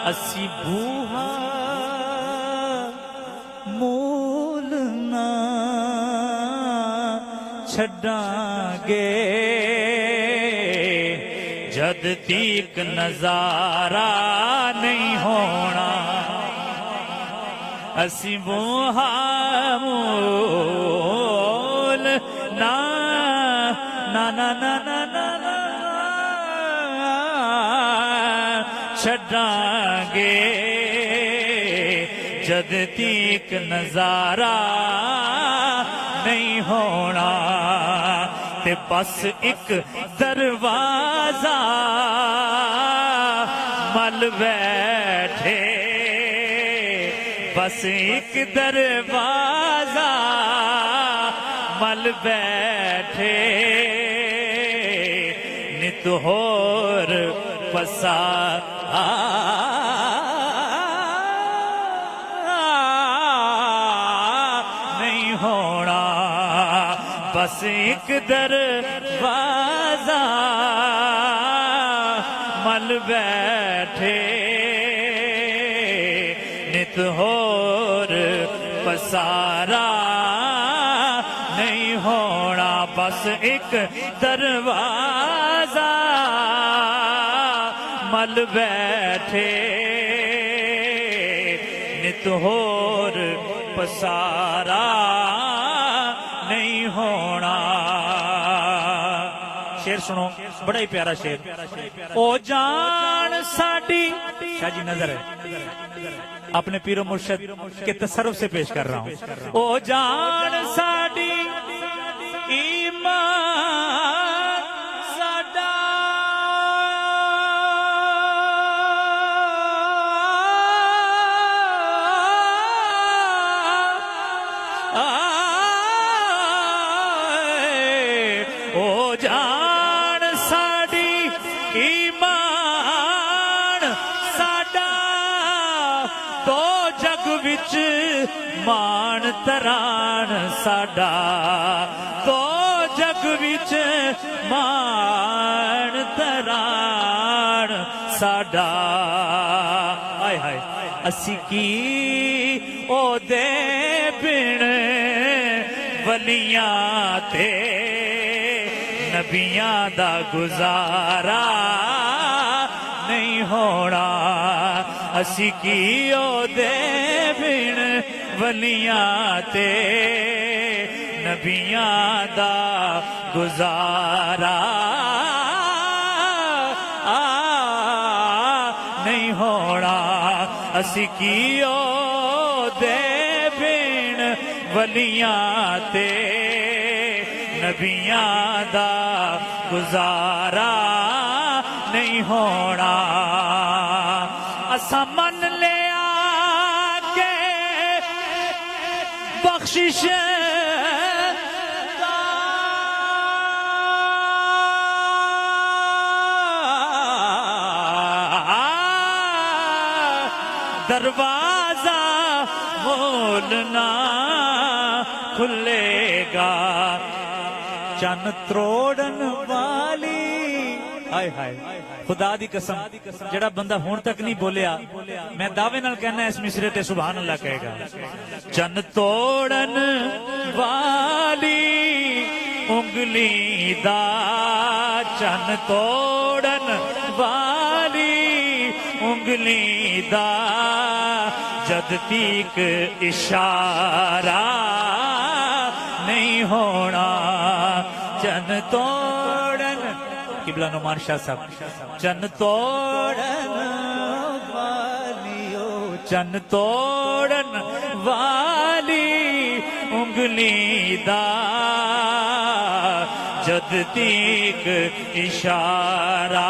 اسی بوہا مولنا چھڈاں گے جد تیک نظارہ نہیں ہونا اسی بوہا مول نا نا نا نا نا نا نا چھڈاں گے جد تیک نظارہ نہیں ہونا تے بس ایک دروازہ مل بیٹھے بس ایک دروازہ مل بیٹھے نت ہور پسا نہیں ہونا بس ایک دروازہ مل بیٹھے نت ہور پسارا نہیں ہونا بس ایک دروازہ مل بیٹھے نت ہور پسارا نہیں ہونا شیر سنو بڑا ہی پیارا شیر او جان ساڈی شاہ جی نظر ہے اپنے پیر و مرشد کے تصرف سے پیش کر رہا ہوں او جان ساڈی ایمان ساڈا او جان ساڈی ایمان ساڈا تو جگ وچ مان تران ساڈا تو جگ وچ مان تران ساڈا آئے ہائے اسی کی او دے بن ولیاں تے نبیاں دا گزارا نہیں ہونا اسی کی او دے بن ولیاں تے نبیاں دا گزارا نہیں ہونا اسی کی او دے بن ولیاں تے نبیاں دا گزارا نہیں ہونا اسا من لیا کہ بخشش دروازہ مولنا کھلے گا چن تروڑن والی ہائے ہائے خدا دی قسم جڑا بندہ ہون تک نہیں بولیا میں دعوے نال کہنا اس مصرے تے سبحان اللہ کہے گا چن توڑن والی انگلی دا چن توڑن والی انگلی دا جد تیک اشارہ نہیں ہونا چن توڑن قبلہ نعمان شاہ صاحب چن توڑن والیو چن توڑن والی انگلی دا جد تیک اشارہ